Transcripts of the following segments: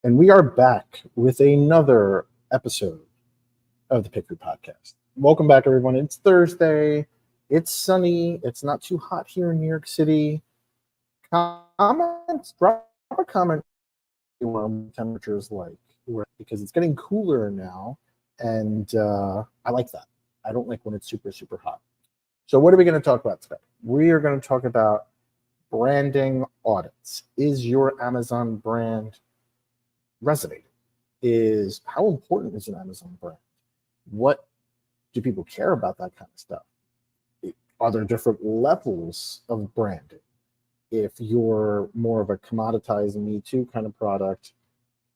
And we are back with another episode of the PickFu podcast. Welcome back, everyone. It's Thursday. It's sunny. It's not too hot here in New York City. Comments, drop a comment what temperature is like, because it's getting cooler now, and I like that. I don't like when it's super, super hot. So what are we going to talk about today? We are going to talk about branding audits. Is your Amazon brand resonating? How important is an Amazon brand? What do people care about, that kind of stuff? Are there different levels of branding? If you're more of a commoditized Me Too kind of product,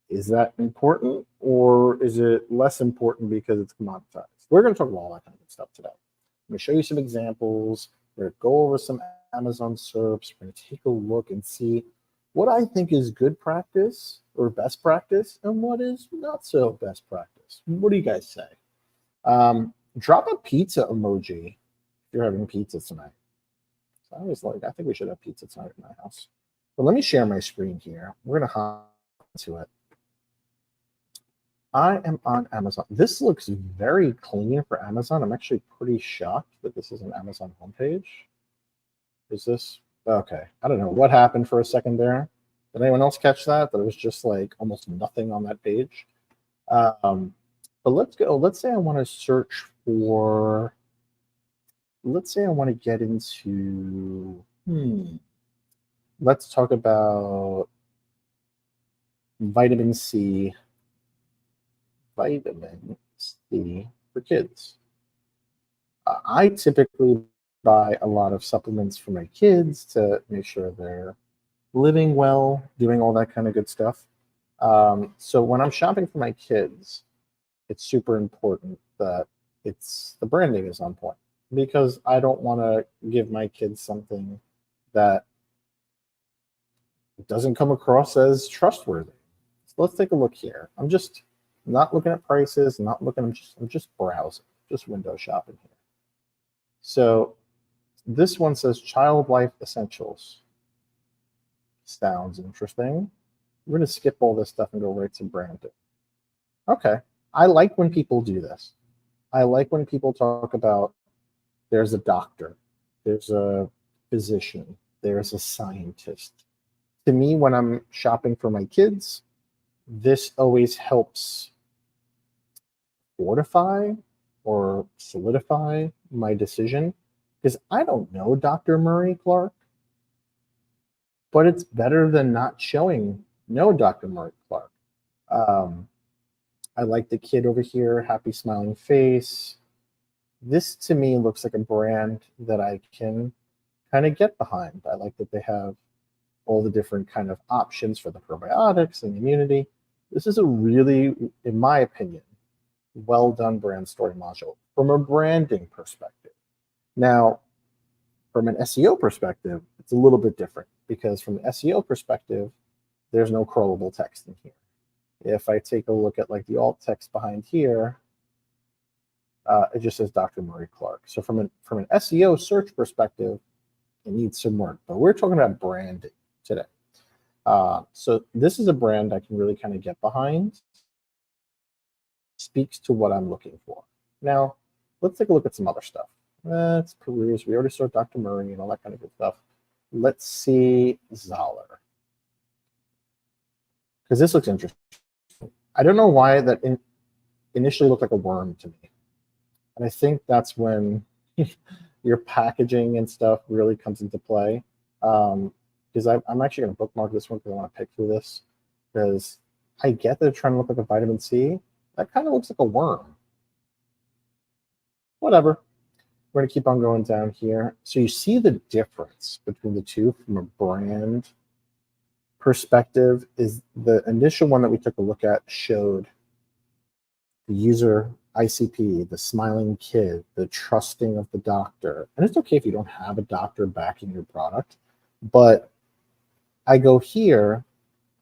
is that important, or is it less important because it's commoditized? We're going to talk about all that kind of stuff today. I'm going to show you some examples. We're going to go over some Amazon SERPs. We're going to take a look and see what I think is good practice or best practice and what is not so best practice. What do you guys say? Drop a pizza emoji if you're having pizza tonight. I think we should have pizza tonight at my house. But let me share my screen here. We're going to hop into it. I am on Amazon. This looks very clean for Amazon. I'm actually pretty shocked that this is an Amazon homepage. Is this? Okay. I don't know what happened for a second there. Did anyone else catch that? That it was just like almost nothing on that page. But let's go. Let's say I want to search for, let's say I want to get into, let's talk about vitamin C for kids. I typically buy a lot of supplements for my kids to make sure they're living well, doing all that kind of good stuff. So when I'm shopping for my kids, it's super important that the branding is on point, because I don't want to give my kids something that doesn't come across as trustworthy. So let's take a look here. I'm just not looking at prices, I'm just browsing, just window shopping here. So this one says Child Life Essentials. Sounds interesting. We're going to skip all this stuff and go right to branding. Okay. I like when people do this. I like when people talk about there's a doctor, there's a physician, there's a scientist. To me, when I'm shopping for my kids, this always helps fortify or solidify my decision, because I don't know Dr. Murray Clark, but it's better than not showing no Dr. Murray Clark. I like the kid over here, happy smiling face. This to me looks like a brand that I can kind of get behind. I like that they have all the different kind of options for the probiotics and immunity. This is a really, in my opinion, well done brand story module from a branding perspective. Now, from an SEO perspective, it's a little bit different, because from the SEO perspective, there's no crawlable text in here. If I take a look at like the alt text behind here, it just says Dr. Murray Clark. So from an SEO search perspective, it needs some work. But we're talking about branding today. So this is a brand I can really kind of get behind. Speaks to what I'm looking for. Now, let's take a look at some other stuff. Let's peruse. We already saw Dr. Murray and all that kind of good stuff. Let's see Zoller, because this looks interesting. I don't know why that initially looked like a worm to me. And I think that's when your packaging and stuff really comes into play. Because I'm actually going to bookmark this one because I want to pick through this. Because I get that they're trying to look like a vitamin C. That kind of looks like a worm. Whatever. We're going to keep on going down here. So you see the difference between the two from a brand perspective. Is the initial one that we took a look at showed the user ICP, the smiling kid, the trusting of the doctor. And it's okay if you don't have a doctor backing your product, but I go here,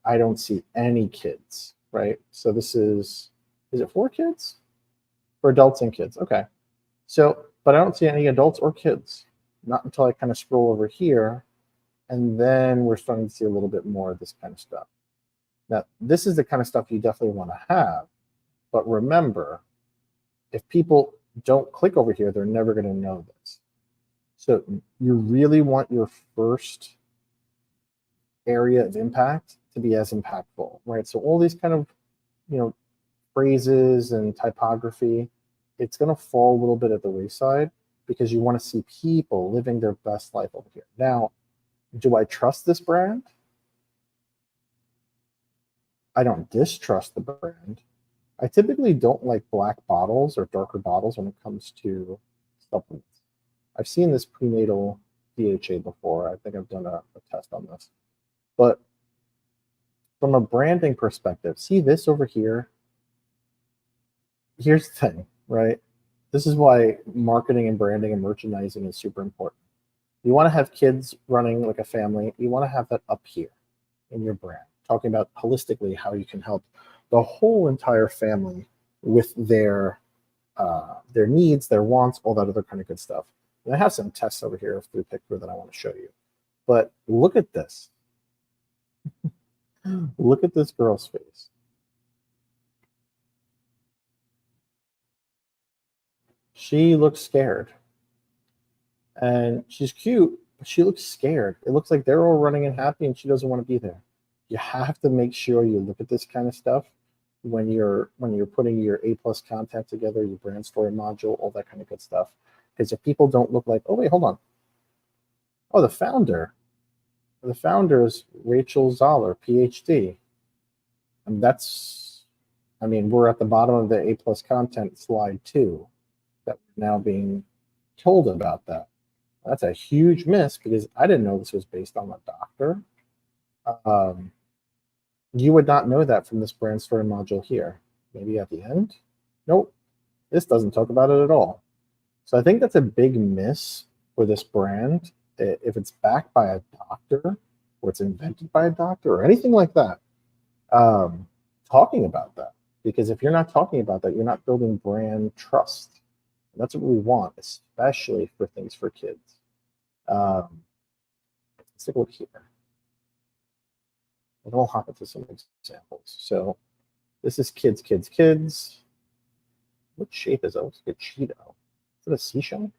I don't see any kids, right? So this is it for kids? For adults and kids, okay. So, but I don't see any adults or kids, not until I kind of scroll over here, and then we're starting to see a little bit more of this kind of stuff. Now, this is the kind of stuff you definitely want to have, but remember, if people don't click over here, they're never going to know this. So you really want your first area of impact to be as impactful, right? So all these kind of, phrases and typography, it's going to fall a little bit at the wayside because you want to see people living their best life over here. Now, do I trust this brand? I don't distrust the brand. I typically don't like black bottles or darker bottles when it comes to supplements. I've seen this prenatal DHA before. I think I've done a test on this. But from a branding perspective, see this over here? Here's the thing, right? This is why marketing and branding and merchandising is super important. You want to have kids running like a family. You want to have that up here in your brand, talking about holistically how you can help the whole entire family with their needs, their wants, all that other kind of good stuff. And I have some tests over here through PickFu that I want to show you. But look at this. Look at this girl's face. She looks scared. And she's cute, but she looks scared. It looks like they're all running and happy and she doesn't want to be there. You have to make sure you look at this kind of stuff when you're putting your A+ content together, your brand story module, all that kind of good stuff. Because if people don't look like, oh wait, hold on. Oh, the founder. The founder is Rachel Zoller, PhD. And we're at the bottom of the A+ content slide 2 that we're now being told about that. That's a huge miss because I didn't know this was based on a doctor. You would not know that from this brand story module here. Maybe at the end? Nope. This doesn't talk about it at all. So I think that's a big miss for this brand. If it's backed by a doctor or it's invented by a doctor or anything like that, talking about that. Because if you're not talking about that, you're not building brand trust. And that's what we want, especially for things for kids. Let's take a look here. And I'll hop into some examples. So this is kids. What shape is that? Looks like a Cheeto. Is it a seashell?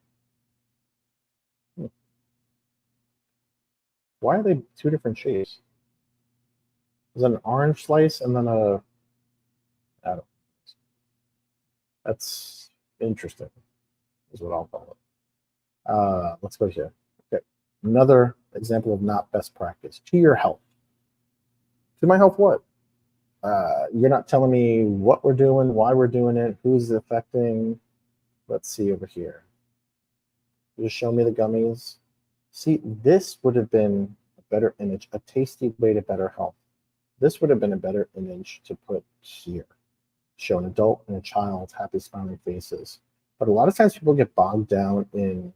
Why are they two different shapes? Is that an orange slice and then I don't know. That's interesting, is what I'll call it. Let's go here. Okay, another example of not best practice. To your health. To my health what? You're not telling me what we're doing, why we're doing it, who's it affecting. Let's see over here. You just show me the gummies. See, this would have been a better image, a tasty way to better health. This would have been a better image to put here. Show an adult and a child, happy smiling faces. But a lot of times people get bogged down in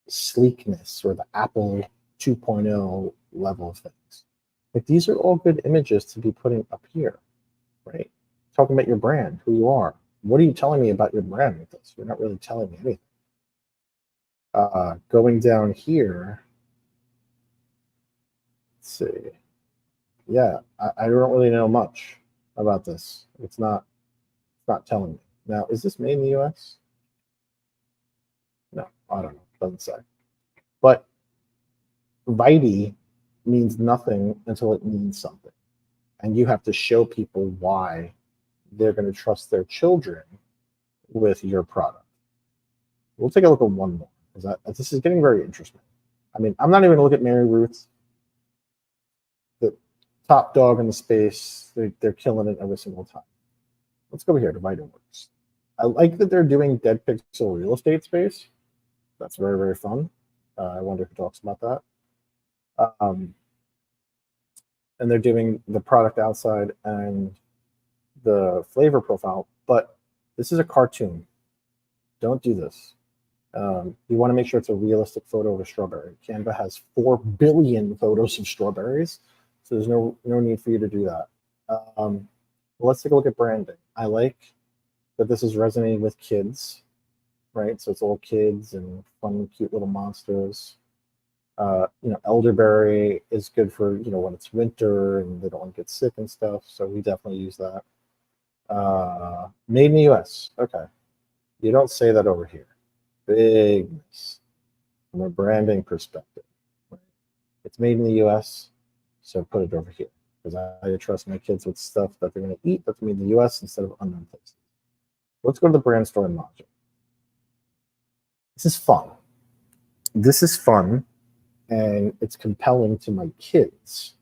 sleekness or the Apple 2.0 level of things. Like these are all good images to be putting up here, right? Talking about your brand, who you are. What are you telling me about your brand with this? You're not really telling me anything. Going down here, let's see. Yeah, I don't really know much about this. It's not telling me. Now, is this made in the US? No, I don't know. Doesn't say. But Vitae means nothing until it means something. And you have to show people why they're going to trust their children with your product. We'll take a look at one more, because this is getting very interesting. I mean, I'm not even going to look at Mary Ruth's. The top dog in the space, they're killing it every single time. Let's go over here to VitaWorks. I like that they're doing dead pixel real estate space. That's very, very fun. I wonder who talks about that. And they're doing the product outside and the flavor profile, but this is a cartoon. Don't do this. You want to make sure it's a realistic photo of a strawberry. Canva has 4 billion photos of strawberries, so there's no need for you to do that. Let's take a look at branding. I like that this is resonating with kids, right? So it's all kids and fun, cute little monsters. Elderberry is good for, when it's winter and they don't want to get sick and stuff. So we definitely use that. Made in the US. Okay. You don't say that over here. Big miss from a branding perspective. Right? It's made in the US, so put it over here. Because I trust my kids with stuff that they're going to eat that's made in the US instead of unknown places. Let's go to the brand story module. This is fun. This is fun, and it's compelling to my kids,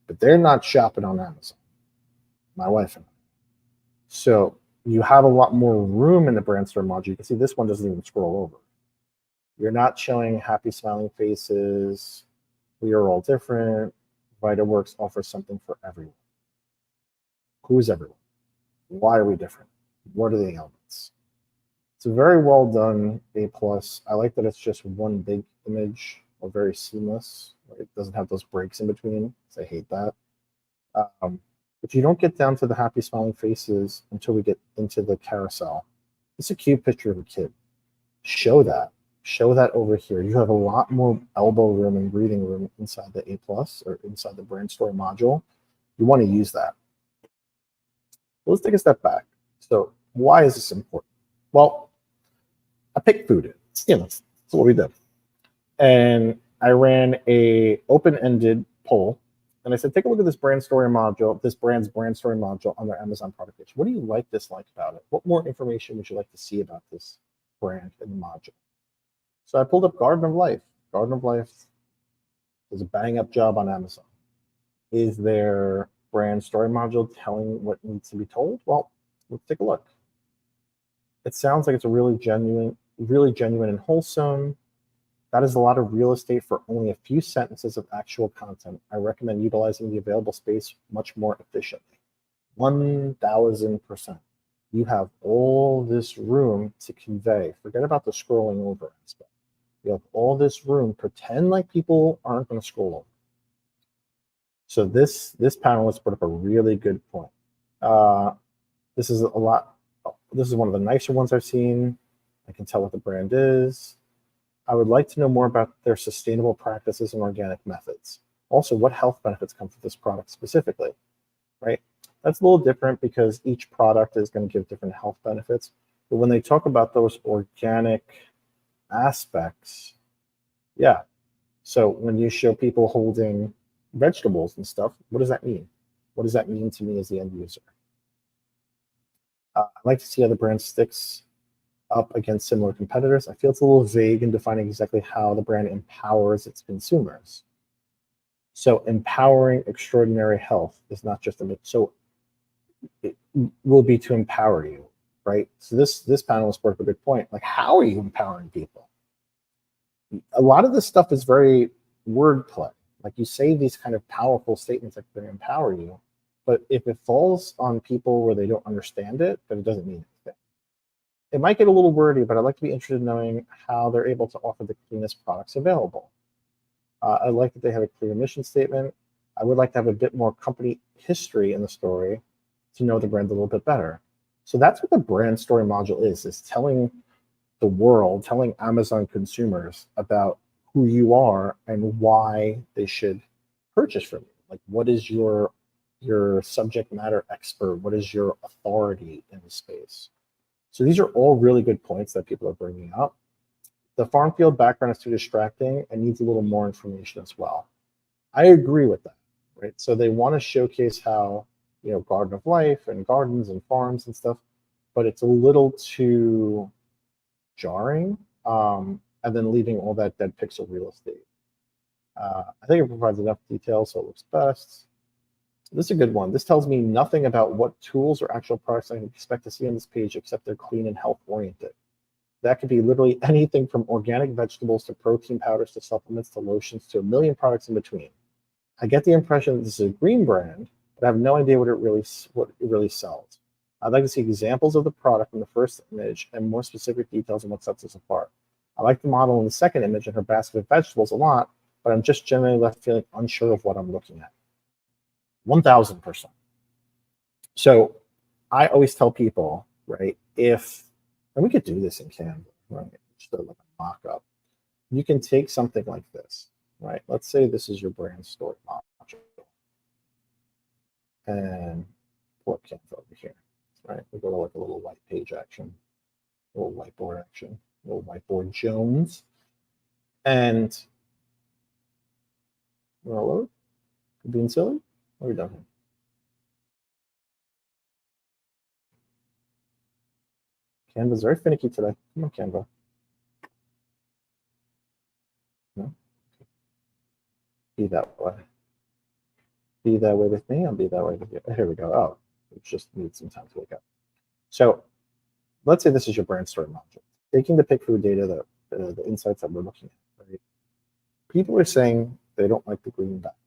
but they're not shopping on Amazon. My wife and I. So you have a lot more room in the brand story module. You can see this one doesn't even scroll over. You're not showing happy smiling faces. We are all different. VitaWorks offers something for everyone. Who is everyone? Why are we different? What are the elements? It's a very well done A+. I like that it's just one big image, or very seamless. It doesn't have those breaks in between, because I hate that. But you don't get down to the happy smiling faces until we get into the carousel. It's a cute picture of a kid. Show that. Show that over here. You have a lot more elbow room and breathing room inside the A+, or inside the brand story module. You want to use that. Let's take a step back. So why is this important? Well, I PickFu'd it. That's what we did. And I ran a open-ended poll, and I said, take a look at this brand story module, this brand's brand story module on their Amazon product page. What do you dislike about it? What more information would you like to see about this brand in the module? So I pulled up Garden of Life. Garden of Life does a bang-up job on Amazon. Is their brand story module telling what needs to be told? Well, let's take a look. It sounds like it's a really genuine and wholesome. That is a lot of real estate for only a few sentences of actual content. I recommend utilizing the available space much more efficiently. 1000%. You have all this room to convey. Forget about the scrolling over aspect. You have all this room. Pretend like people aren't going to scroll over. So this panelist put up a really good point. This is one of the nicer ones I've seen. I can tell what the brand is. I would like to know more about their sustainable practices and organic methods. Also, what health benefits come from this product specifically, right? That's a little different because each product is going to give different health benefits. But when they talk about those organic aspects, yeah. So when you show people holding vegetables and stuff, what does that mean? What does that mean to me as the end user? I like to see how the brand sticks up against similar competitors. I feel it's a little vague in defining exactly how the brand empowers its consumers. So empowering extraordinary health is not just so it will be to empower you, right? So this panelist brought up a good point. Like, how are you empowering people? A lot of this stuff is very wordplay. Like, you say these kind of powerful statements like they empower you, but if it falls on people where they don't understand it, then it doesn't mean anything. It might get a little wordy, but I'd like to be interested in knowing how they're able to offer the cleanest products available. I like that they have a clear mission statement. I would like to have a bit more company history in the story to know the brand a little bit better. So that's what the brand story module is telling the world, telling Amazon consumers about who you are and why they should purchase from you. Like, what is your subject matter expert? What is your authority in the space? So these are all really good points that people are bringing up. The farm field background is too distracting and needs a little more information as well. I agree with that, right? So they want to showcase how, Garden of Life and gardens and farms and stuff, but it's a little too jarring, and then leaving all that dead pixel real estate. I think it provides enough detail so it looks best. This is a good one. This tells me nothing about what tools or actual products I can expect to see on this page except they're clean and health oriented. That could be literally anything from organic vegetables to protein powders to supplements to lotions to a million products in between. I get the impression that this is a green brand, but I have no idea what it really sells. I'd like to see examples of the product in the first image and more specific details on what sets us apart. I like the model in the second image and her basket of vegetables a lot, but I'm just generally left feeling unsure of what I'm looking at. 1000%. So I always tell people, right, and we could do this in Canva, right, just like a mock-up. you can take something like this, right? Let's say this is your brand story module, and pull up Canva over here, right? We go to like a little white page action, a little whiteboard action, a little whiteboard Jones, and we're all over. Being silly? What are we doing here? Canva's very finicky today. Come on, Canva. No? Be that way. Be that way with me. I'll be that way with you. Here we go. Oh, it just needs some time to wake up. So let's say this is your brand story module. Taking the PickFu data, the insights that we're looking at, right? People are saying they don't like the green background.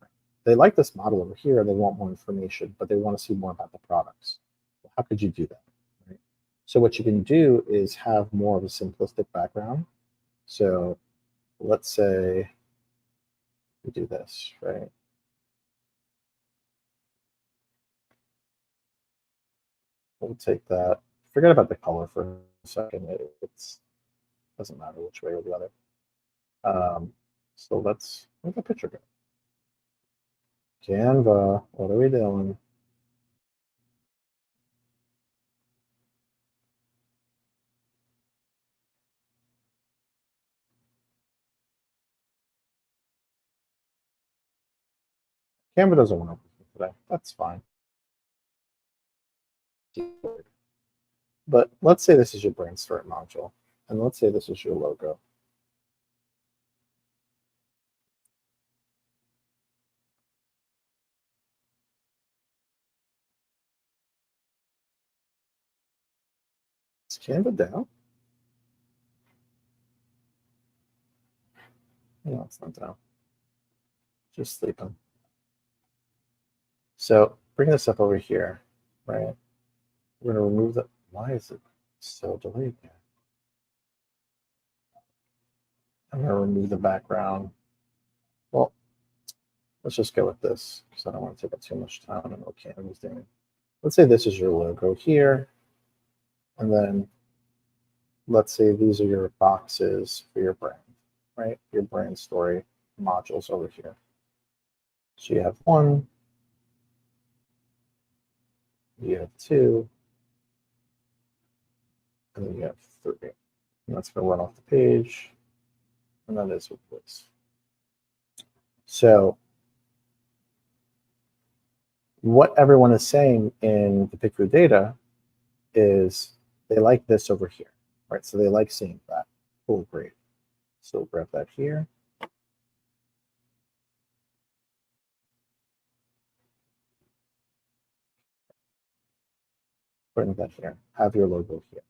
They like this model over here. They want more information, but they want to see more about the products. Well, how could you do that? Right? So what you can do is have more of a simplistic background. So let's say we do this, right? We'll take that. Forget about the color for a second. It doesn't matter which way or the other. So let's make a picture go. Canva, what are we doing? Canva doesn't want to work with me today. That's fine. But let's say this is your brand story module, and let's say this is your logo. Is Canva down? No, it's not down. Just sleeping. So bring this up over here, right? We're going to remove the. Why is it so delayed here? I'm going to remove the background. Well, let's just go with this because I don't want to take up too much time on what Canva's doing. Let's say this is your logo here. And then let's say these are your boxes for your brand, right? Your brand story modules over here. So you have 1, you have 2, and then you have 3. And that's going to run off the page. And that is replace. So what everyone is saying in the PickFu data is they like this over here, right? So they like seeing that. Cool, great. So we'll grab that here. Putting that here. Have your logo here.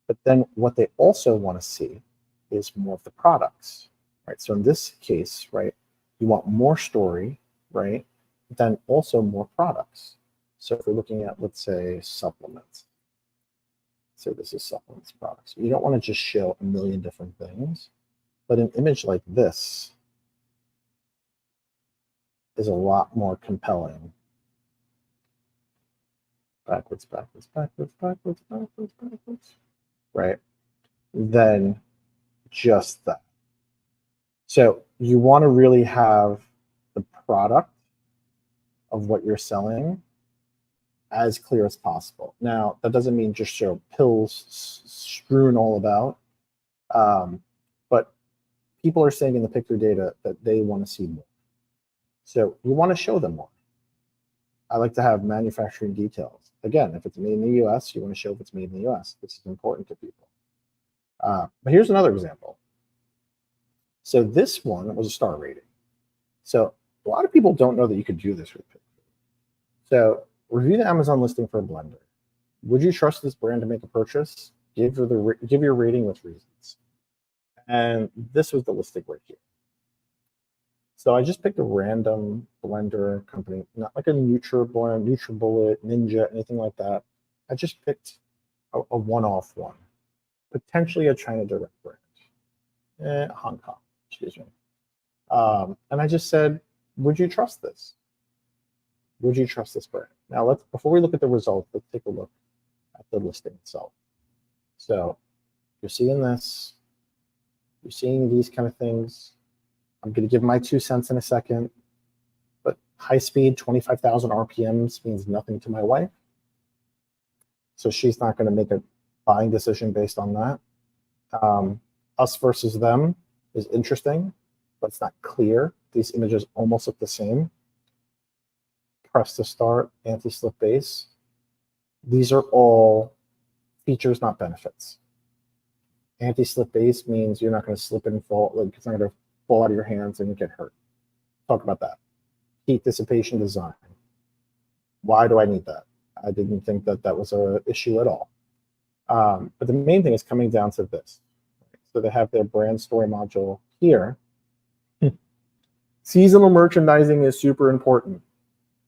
But then what they also want to see is more of the products, right? So in this case, right, you want more story, right? But then also more products. So if we're looking at, let's say, supplements. So this is supplements products. You don't want to just show a million different things, but an image like this is a lot more compelling. Backwards, backwards, backwards, backwards, backwards, backwards, right? Than just that. So you want to really have the product of what you're selling as clear as possible. Now, that doesn't mean just show pills strewn all about, but people are saying in the PickFu data that they want to see more. So you want to show them more. I like to have manufacturing details. Again, if it's made in the US, you want to show if it's made in the US. This is important to people. But here's another example. So this one was a star rating. So a lot of people don't know that you could do this with PickFu. So review the Amazon listing for a blender. Would you trust this brand to make a purchase? Give your rating with reasons. And this was the listing right here. So I just picked a random blender company, not like a NutriBlend, NutriBullet, Ninja, anything like that. I just picked a one-off one, potentially a China direct brand, Hong Kong, excuse me. And I just said, would you trust this? Would you trust this brand? Now before we look at the results, let's take a look at the listing itself. So you're seeing this. You're seeing these kind of things. I'm going to give my 2 cents in a second, but high speed, 25,000 RPMs means nothing to my wife. So she's not going to make a buying decision based on that. Us versus them is interesting, but it's not clear. These images almost look the same. Press to start, anti-slip base. These are all features, not benefits. Anti-slip base means you're not going to slip and fall, like it's not going to fall out of your hands and you get hurt. Talk about that. Heat dissipation design. Why do I need that? I didn't think that that was an issue at all. But the main thing is coming down to this. So they have their brand story module here. Seasonal merchandising is super important,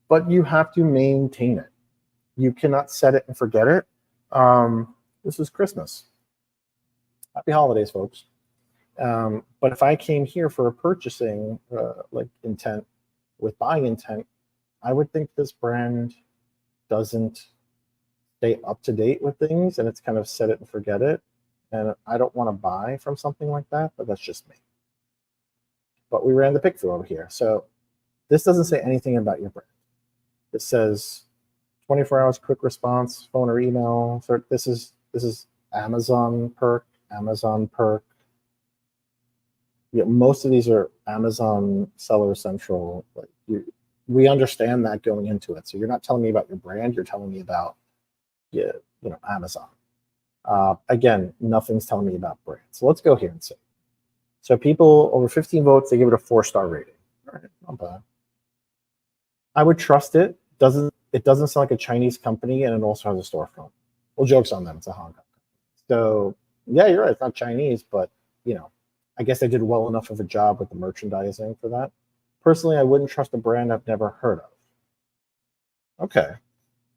but you have to maintain it. You cannot set it and forget it. This is Christmas. Happy holidays, folks. But if I came here for a purchasing like intent with buying intent, I would think this brand doesn't stay up to date with things and it's kind of set it and forget it. And I don't want to buy from something like that, but that's just me. But we ran the PickFu over here. So this doesn't say anything about your brand. It says 24 hours quick response, phone or email. So this is Amazon perk, Amazon perk. Yeah, most of these are Amazon Seller Central. Like we understand that going into it. So you're not telling me about your brand. You're telling me about Amazon. Again, nothing's telling me about brand. So let's go here and see. So people over 15 votes, they give it a 4-star rating. All right, not bad. I would trust it. It doesn't sound like a Chinese company, and it also has a storefront. Well, joke's on them. It's a Hong Kong company. So yeah, you're right. It's not Chinese, but I guess they did well enough of a job with the merchandising for that. Personally, I wouldn't trust a brand I've never heard of. Okay.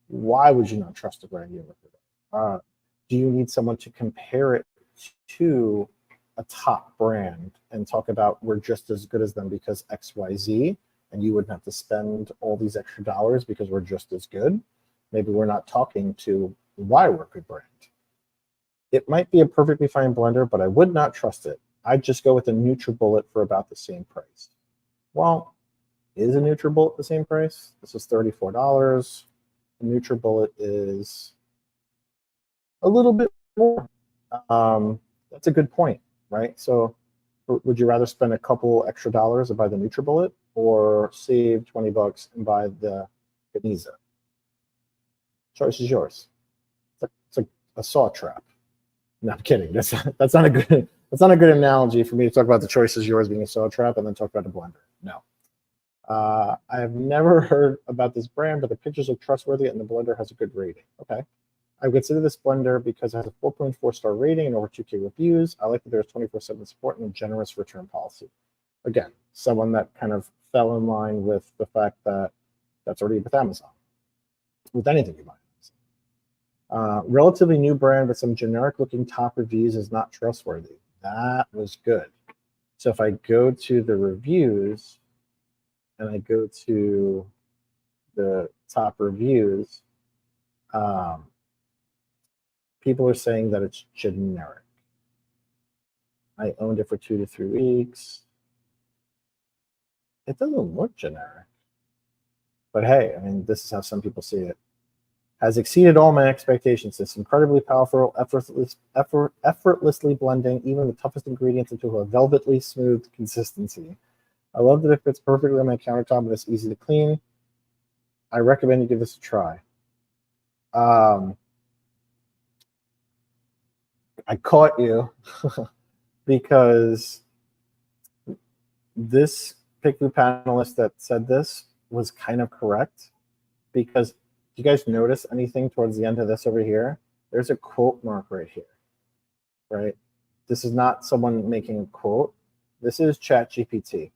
Why would you not trust a brand you never heard of? Do you need someone to compare it to a top brand and talk about we're just as good as them because XYZ, and you wouldn't have to spend all these extra dollars because we're just as good? Maybe we're not talking to why we're a good brand. It might be a perfectly fine blender, but I would not trust it. I'd just go with a NutriBullet for about the same price. Well, is a NutriBullet the same price? This is $34. A NutriBullet is a little bit more. That's a good point, right? So would you rather spend a couple extra dollars and buy the NutriBullet or save $20 and buy the Ganiza? Choice is yours. It's like a saw trap. No, I'm kidding. That's not a good analogy for me to talk about the choice is yours being a saw trap and then talk about the blender. No. I have never heard about this brand, but the pictures look trustworthy and the blender has a good rating. Okay. I would consider this blender because it has a 4.4-star rating and over 2K reviews. I like that there's 24/7 support and a generous return policy. Again, someone that kind of fell in line with the fact that that's already with Amazon, with anything you buy. Relatively new brand with some generic looking top reviews is not trustworthy. That was good. So if I go to the reviews and I go to the top reviews, people are saying that it's generic. I owned it for 2 to 3 weeks. It doesn't look generic. But hey, I mean, this is how some people see it. Has exceeded all my expectations. It's incredibly powerful, effortlessly blending even the toughest ingredients into a velvetly smooth consistency. I love that it fits perfectly on my countertop and it's easy to clean. I recommend you give this a try. I caught you because this PickFu panelist that said this was kind of correct, because do you guys notice anything towards the end of this over here? There's a quote mark right here, right? This is not someone making a quote. This is ChatGPT,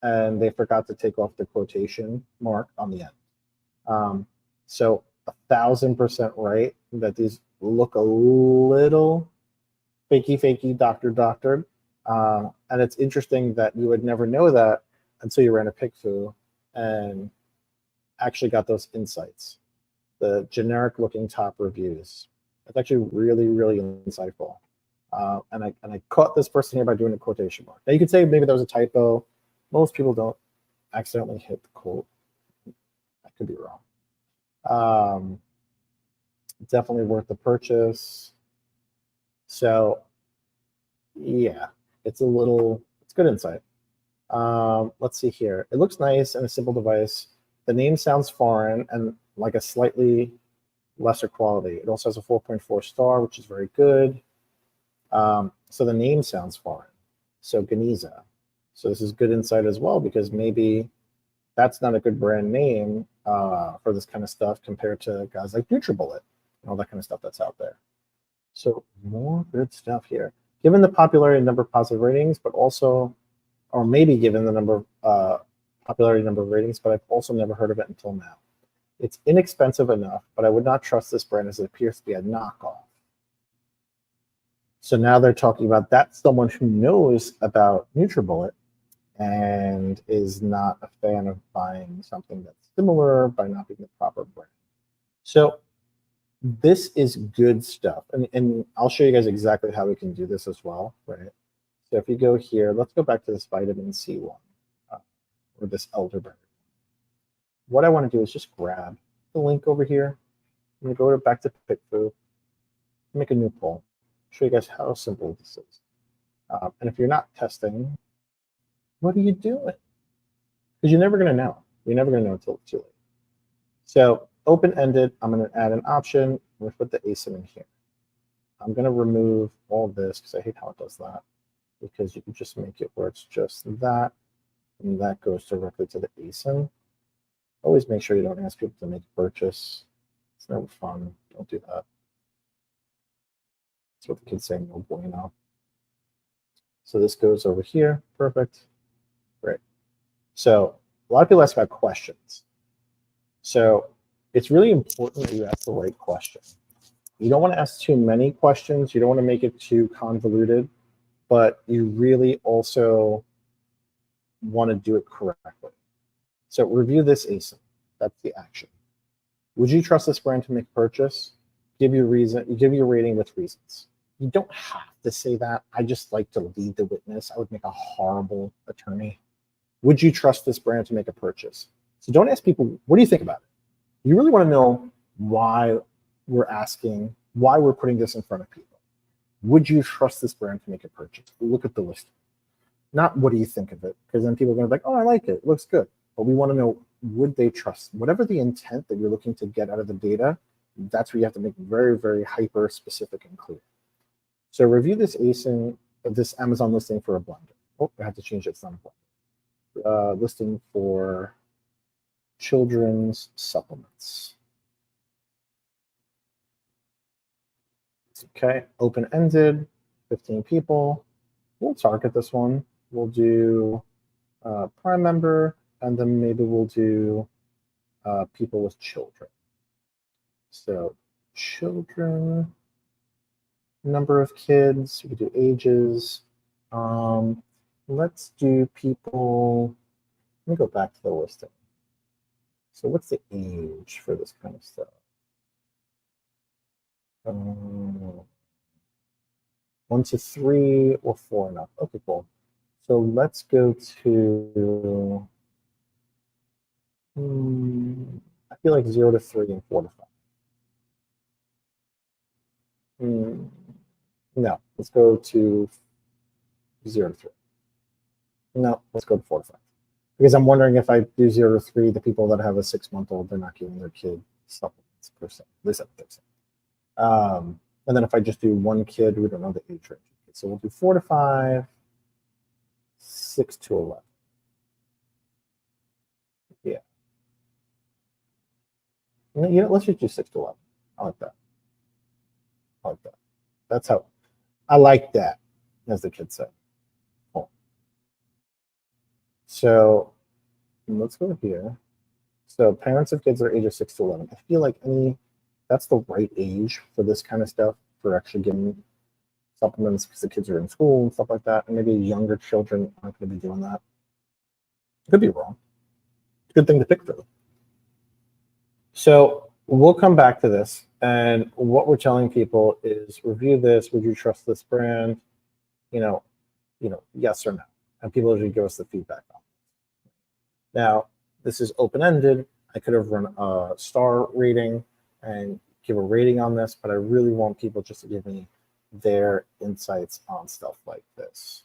and they forgot to take off the quotation mark on the end. So 1,000% right that these look a little fakey, doctored. And it's interesting that you would never know that until you ran a PickFu and actually got those insights. The generic looking top reviews. That's actually really, really insightful. And I caught this person here by doing a quotation mark. Now you could say maybe there was a typo. Most people don't accidentally hit the quote. I could be wrong. Definitely worth the purchase. So yeah, it's good insight. Let's see here. It looks nice and a simple device. The name sounds foreign and like a slightly lesser quality. It also has a 4.4 star, which is very good. So the name sounds foreign. So Geniza. So this is good insight as well, because maybe that's not a good brand name for this kind of stuff compared to guys like NutriBullet and all that kind of stuff that's out there. So more good stuff here. Given the popularity and number of positive ratings, but also, or maybe given the number of popularity number of ratings, but I've also never heard of it until now. It's inexpensive enough, but I would not trust this brand as it appears to be a knockoff. So now they're talking about that's someone who knows about NutriBullet and is not a fan of buying something that's similar by not being the proper brand. So this is good stuff. And I'll show you guys exactly how we can do this as well, right? So if you go here, let's go back to this vitamin C one, or this elderberry. What I want to do is just grab the link over here. I'm going to go back to PickFu, make a new poll, show you guys how simple this is. And if you're not testing, what are you doing? Because you're never going to know. You're never going to know until it's too late. So open-ended, I'm going to add an option. I'm going to put the ASIN in here. I'm going to remove all this because I hate how it does that, because you can just make it where it's just that, and that goes directly to the ASIN. Always make sure you don't ask people to make a purchase. It's never fun. Don't do that. That's what the kids say, no bueno. So this goes over here. Perfect. Great. So a lot of people ask about questions. So it's really important that you ask the right question. You don't want to ask too many questions. You don't want to make it too convoluted, but you really also want to do it correctly. So review this ASIN. That's the action. Would you trust this brand to make a purchase? Give your reason. Give your rating with reasons. You don't have to say that. I just like to lead the witness. I would make a horrible attorney. Would you trust this brand to make a purchase? So don't ask people, what do you think about it? You really want to know why we're asking, why we're putting this in front of people. Would you trust this brand to make a purchase? Look at the listing. Not what do you think of it? Because then people are going to be like, oh, I like it. It looks good. But we want to know, would they trust? Whatever the intent that you're looking to get out of the data, that's where you have to make very, very hyper specific and clear. So review this ASIN of this Amazon listing for a blender. Oh, I have to change it. It's not a blender. Listing for children's supplements. Okay, open-ended, 15 people. We'll target this one. We'll do Prime member, and then maybe we'll do people with children. So children, number of kids, we do ages. Let's do people, let me go back to the listing. So what's the age for this kind of stuff? 1 to 3 or 4 and up. Okay, cool. So let's go to, I feel like 0 to 3 and 4 to 5. No, let's go to 0 to 3. No, let's go to 4 to 5. Because I'm wondering if I do 0 to 3, the people that have a 6-month-old, they're not giving their kid supplements per se. At least I think so. And then if I just do 1 kid, we don't know the age range. So we'll do 4 to 5, 6 to 11. Yeah. You know, let's just do 6 to 11. I like that. I like that. That's how I like that, as the kids say. Cool. So let's go here. So parents of kids that are ages 6 to 11. I feel like that's the right age for this kind of stuff, for actually giving supplements, because the kids are in school and stuff like that, and maybe younger children aren't going to be doing that. Could be wrong. Good thing to pick for them. So we'll come back to this. And what we're telling people is review this. Would you trust this brand? Yes or no. And people usually give us the feedback on it. Now, this is open-ended. I could have run a star rating and give a rating on this, but I really want people just to give me their insights on stuff like this.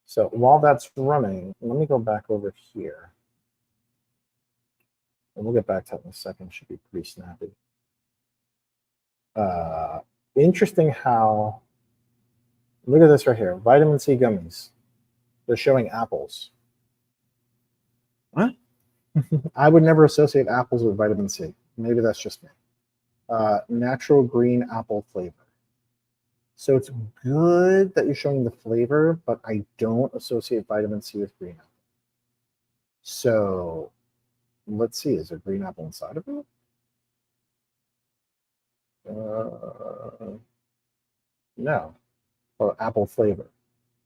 So while that's running, let me go back over here. And we'll get back to that in a second. Should be pretty snappy. Interesting how, look at this right here, vitamin C gummies. They're showing apples. What? I would never associate apples with vitamin C. Maybe that's just me. Natural green apple flavor. So it's good that you're showing the flavor, but I don't associate vitamin C with green apple. So let's see, is there green apple inside of it? No. Or apple flavor.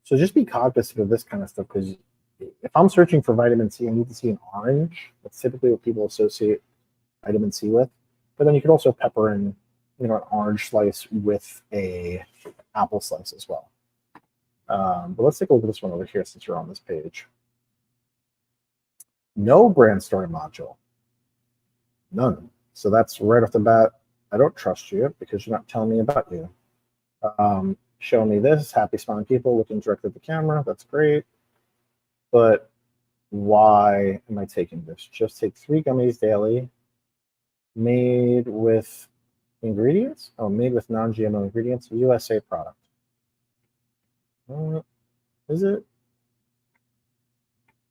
So just be cognizant of this kind of stuff, because if I'm searching for vitamin C, I need to see an orange. That's typically what people associate vitamin C with. But then you could also pepper in, an orange slice with a apple slice as well. But let's take a look at this one over here since you're on this page. No brand story module. None. So that's right off the bat. I don't trust you because you're not telling me about you. Show me this, happy smiling people looking directly at the camera. That's great. But why am I taking this? Just take 3 gummies daily, made with ingredients? Oh, made with non-GMO ingredients, USA product. Is it?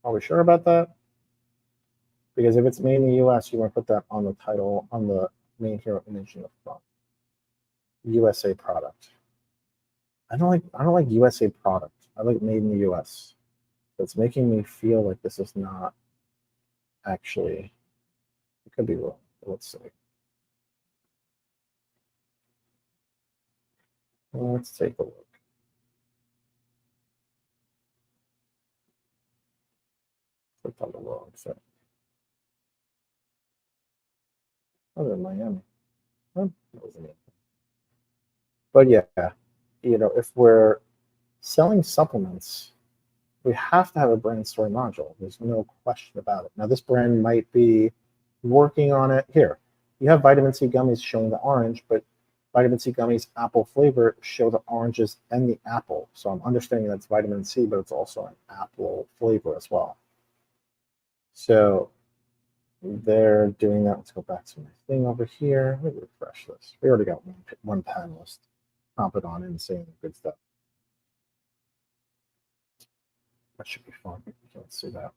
Are we sure about that? Because if it's made in the US, you want to put that on the title, on the main hero image in the front. USA product. I don't like USA product. I like made in the US. It's making me feel like this is not actually, it could be wrong. Let's see. Let's take a look. Clicked on the wrong side. Oh, they're Miami. Oh, that wasn't it. But yeah, if we're selling supplements, we have to have a brand story module. There's no question about it. Now, this brand might be working on it. Here, you have vitamin C gummies showing the orange, but vitamin C gummies apple flavor show the oranges and the apple. So I'm understanding that's vitamin C, but it's also an apple flavor as well. So they're doing that. Let's go back to my thing over here. Let me refresh this. We already got one panelist commented on it and saying good stuff. That should be fun. Let's see that.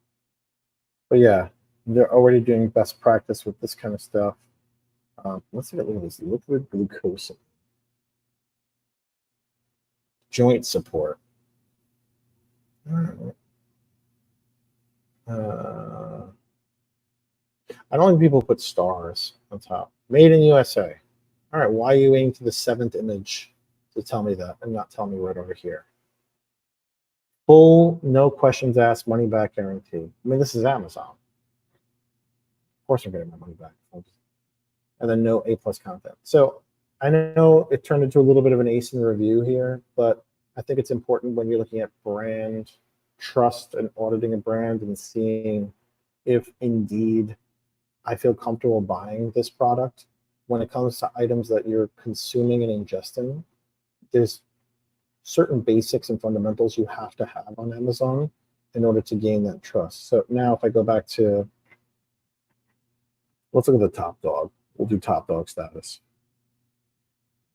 But yeah, they're already doing best practice with this kind of stuff. Let's take a look at this liquid glucose. Joint support. I don't think people put stars on top. Made in USA. All right, why are you aiming to the 7th image to tell me that and not tell me right over here? Full, no questions asked, money back guarantee. I mean, this is Amazon. Of course I'm getting my money back. And then no A+ content. So I know it turned into a little bit of an ace in review here, but I think it's important when you're looking at brand trust and auditing a brand and seeing if indeed I feel comfortable buying this product. When it comes to items that you're consuming and ingesting, there's certain basics and fundamentals you have to have on Amazon in order to gain that trust. So now if I go back to, let's look at the top dog. We'll do top dog status.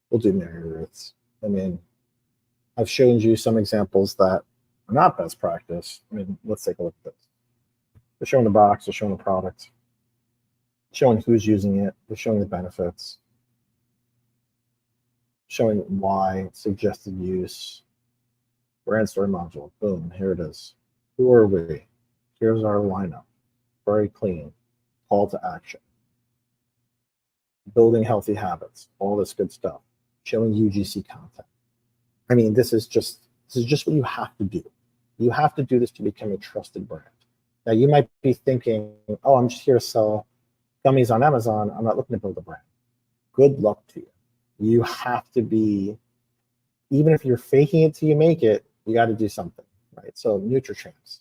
We'll do Mary Ruth's. I mean, I've shown you some examples that are not best practice. I mean, let's take a look at this. They're showing the box, they're showing the product, showing who's using it, they're showing the benefits, showing why, suggested use, brand story module. Boom, here it is. Who are we? Here's our lineup. Very clean. Call to action. Building healthy habits. All this good stuff. Showing UGC content. I mean, this is just what you have to do. You have to do this to become a trusted brand. Now, you might be thinking, oh, I'm just here to sell gummies on Amazon. I'm not looking to build a brand. Good luck to you. You have to be, even if you're faking it till you make it, you got to do something, right? So Nutritrans.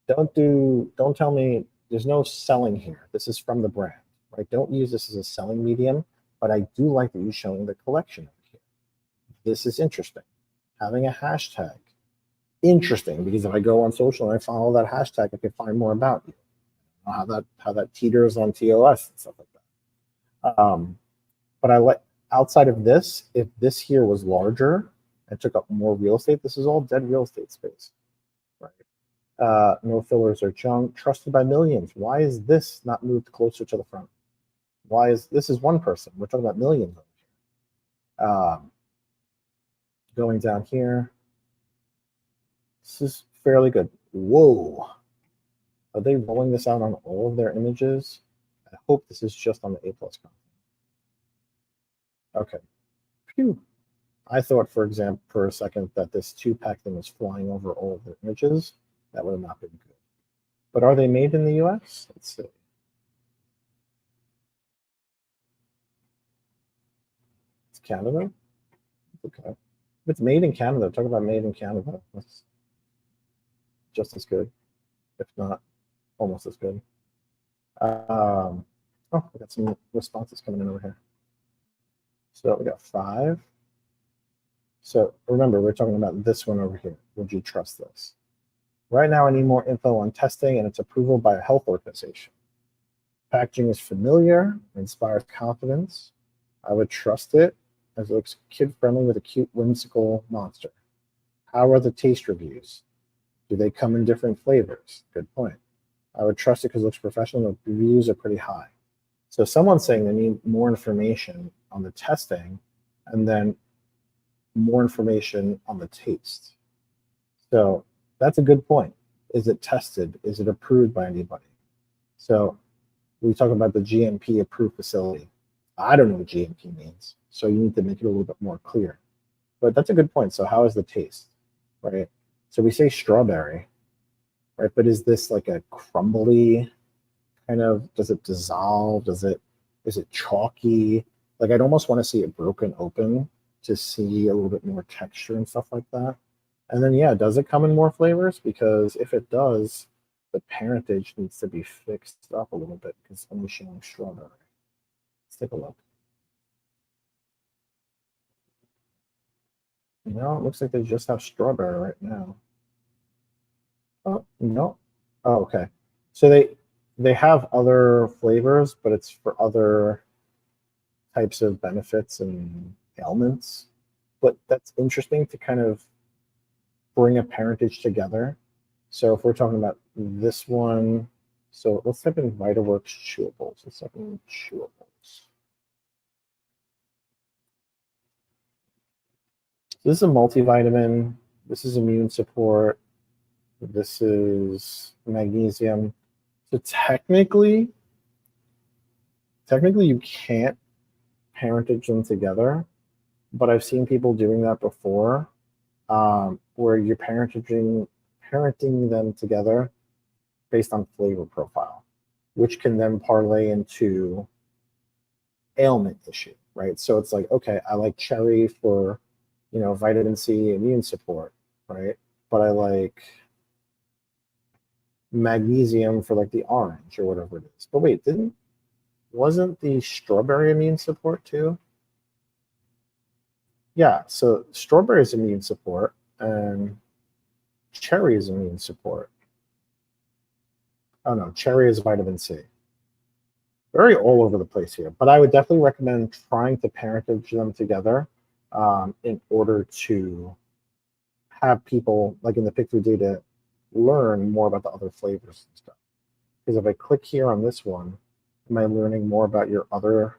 Don't tell me there's no selling here. This is from the brand, right? Don't use this as a selling medium, but I do like that you're showing the collection over here. This is interesting. Having a hashtag, interesting, because if I go on social and I follow that hashtag, I can find more about you. How that teeters on TOS and stuff like that. But I like, outside of this, if this here was larger and took up more real estate, this is all dead real estate space, right? No fillers or junk, trusted by millions. Why is this not moved closer to the front? Why is this is one person? We're talking about millions over here. Going down here, this is fairly good. Whoa, are they rolling this out on all of their images? I hope this is just on the A+ content. Okay. Phew. I thought, for example, for a second that this 2-pack thing was flying over all of their images. That would have not been good. But are they made in the US? Let's see. It's Canada? Okay. If it's made in Canada, talk about made in Canada. That's just as good, if not almost as good. Oh, we got some responses coming in over here. So we got 5. So remember, we're talking about this one over here. Would you trust this? Right now, I need more info on testing and its approval by a health organization. Packaging is familiar, inspires confidence. I would trust it as it looks kid-friendly with a cute, whimsical monster. How are the taste reviews? Do they come in different flavors? Good point. I would trust it because it looks professional. The reviews are pretty high. So someone's saying they need more information on the testing and then more information on the taste. So that's a good point. Is it tested? Is it approved by anybody? So we talk about the GMP approved facility. I don't know what GMP means. So you need to make it a little bit more clear. But that's a good point. So how is the taste, right? So we say strawberry, right? But is this like a crumbly kind of, does it dissolve? Is it chalky? Like I'd almost want to see it broken open to see a little bit more texture and stuff like that. And then, yeah, does it come in more flavors? Because if it does, the parentage needs to be fixed up a little bit because it's only showing strawberry. Let's take a look. No, it looks like they just have strawberry right now. Oh, no. Oh, okay. So they have other flavors, but it's for other types of benefits and ailments. But that's interesting to kind of bring a parentage together. So if we're talking about this one, so let's type in VitaWorks chewables. Let's type in chewables. This is a multivitamin. This is immune support. This is magnesium. So technically you can't parentage them together, but I've seen people doing that before, where you're parenting them together based on flavor profile, which can then parlay into ailment issue, right? So it's like, okay, I like cherry for, vitamin C immune support, right? But I like magnesium for like the orange or whatever it is. But wait, wasn't the strawberry immune support too? Yeah, so strawberry is immune support and cherry is immune support. Oh no, cherry is vitamin C. Very all over the place here, but I would definitely recommend trying to parentage them together in order to have people, like in the PickFu data, learn more about the other flavors and stuff. Because if I click here on this one, am I learning more about your other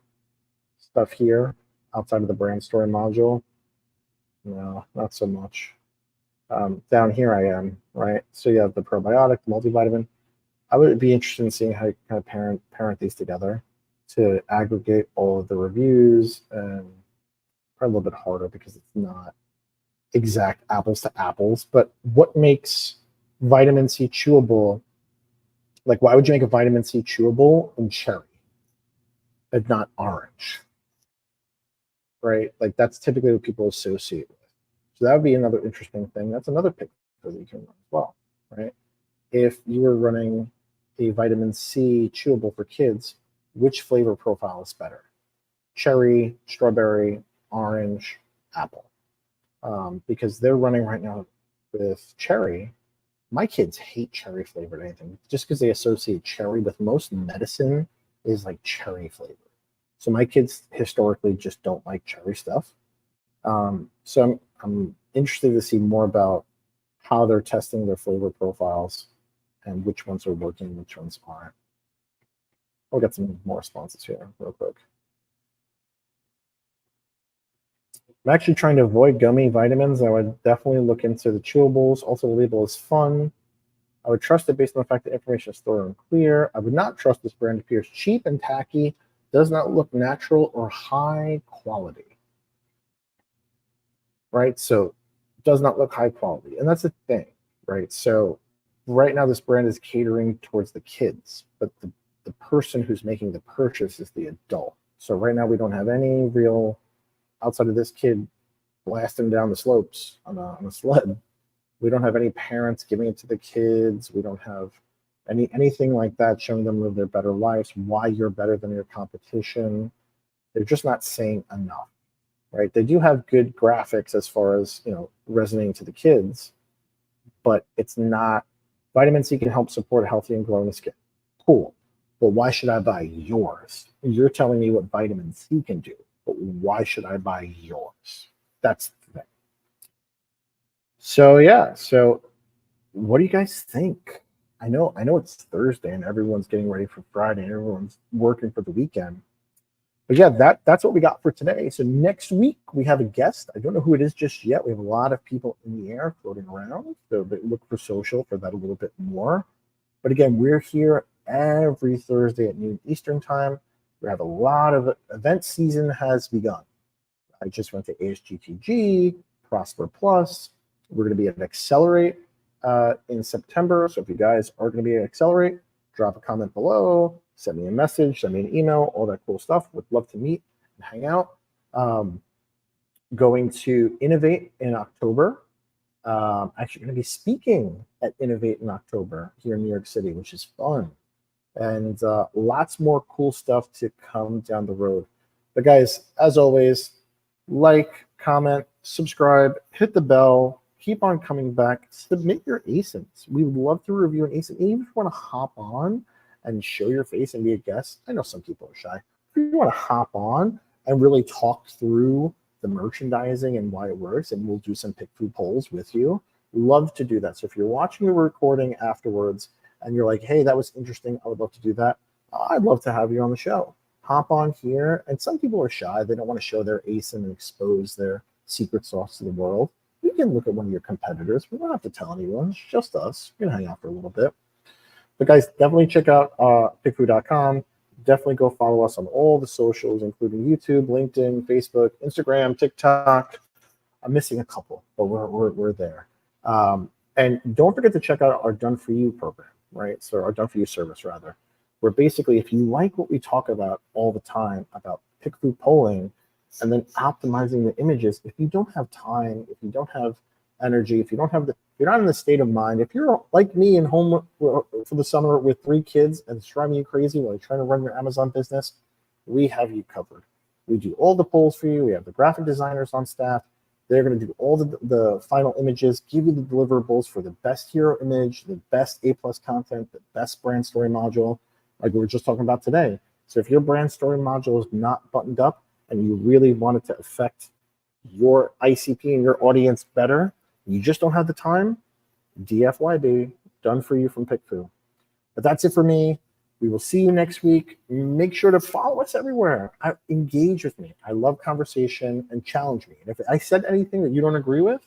stuff here outside of the brand story module? No, not so much. Down here I am, right? So you have the probiotic, the multivitamin. I would be interested in seeing how you kind of parent these together to aggregate all of the reviews, and probably a little bit harder because it's not exact apples to apples. But what makes vitamin C chewable Like, why would you make a vitamin C chewable in cherry and not orange? Right? Like, that's typically what people associate with. So that would be another interesting thing. That's another pick that you can run as well, right? If you were running a vitamin C chewable for kids, which flavor profile is better? Cherry, strawberry, orange, apple. Because they're running right now with cherry. My kids hate cherry flavored anything just because they associate cherry with most medicine is like cherry flavor. So my kids historically just don't like cherry stuff. So I'm interested to see more about how they're testing their flavor profiles and which ones are working, which ones aren't. I'll get some more responses here real quick. I'm actually trying to avoid gummy vitamins. I would definitely look into the chewables. Also, the label is fun. I would trust it based on the fact that information is thorough and clear. I would not trust this brand. It appears cheap and tacky, does not look natural or high quality. Right? So it does not look high quality. And that's the thing, right? So right now this brand is catering towards the kids, but the person who's making the purchase is the adult. So right now we don't have any real, outside of this kid blasting down the slopes on a sled, we don't have any parents giving it to the kids. We don't have anything like that showing them live their better lives, why you're better than your competition. They're just not saying enough, right? They do have good graphics as far as, resonating to the kids, but it's not. Vitamin C can help support a healthy and glowing skin. Cool. But why should I buy yours? You're telling me what vitamin C can do, but why should I buy yours? That's the thing. So yeah, so what do you guys think? I know it's Thursday and everyone's getting ready for Friday and everyone's working for the weekend. But yeah, that's what we got for today. So next week we have a guest. I don't know who it is just yet. We have a lot of people in the air floating around. So look for social for that a little bit more. But again, we're here every Thursday at noon Eastern time. We have a lot of event season has begun. I just went to ASGTG, Prosper Plus. We're going to be at Accelerate in September. So if you guys are going to be at Accelerate, drop a comment below, send me a message, send me an email, all that cool stuff. Would love to meet and hang out. Going to Innovate in October. Actually going to be speaking at Innovate in October here in New York City, which is fun. And lots more cool stuff to come down the road. But guys, as always, like, comment, subscribe, hit the bell, keep on coming back, submit your ASINs. We would love to review an ASIN. Even if you want to hop on and show your face and be a guest, I know some people are shy. If you want to hop on and really talk through the merchandising and why it works, and we'll do some PickFu polls with you, love to do that. So if you're watching the recording afterwards and you're like, hey, that was interesting, I would love to do that, I'd love to have you on the show. Hop on here. And some people are shy. They don't want to show their ASIN and expose their secret sauce to the world. You can look at one of your competitors. We don't have to tell anyone. It's just us. We're going to hang out for a little bit. But guys, definitely check out PickFu.com. Definitely go follow us on all the socials, including YouTube, LinkedIn, Facebook, Instagram, TikTok. I'm missing a couple, but we're there. And don't forget to check out our Done For You program, right? So our Done For You service, rather, where basically if you like what we talk about all the time about PickFu polling and then optimizing the images, if you don't have time, if you don't have energy, if you're not in the state of mind, if you're like me and home for the summer with 3 kids and it's driving you crazy while you're trying to run your Amazon business, we have you covered. We do all the polls for you. We have the graphic designers on staff. They're going to do all the final images, give you the deliverables for the best hero image, the best A+ content, the best brand story module, like we were just talking about today. So if your brand story module is not buttoned up and you really want it to affect your ICP and your audience better, you just don't have the time, DFYB, Done For You from PickFu. But that's it for me. We will see you next week. Make sure to follow us everywhere. Engage with me. I love conversation and challenge me. And if I said anything that you don't agree with,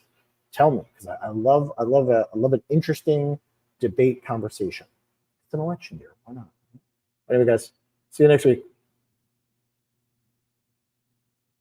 tell me, because I love an interesting debate conversation. It's an election year. Why not? Anyway, guys, see you next week.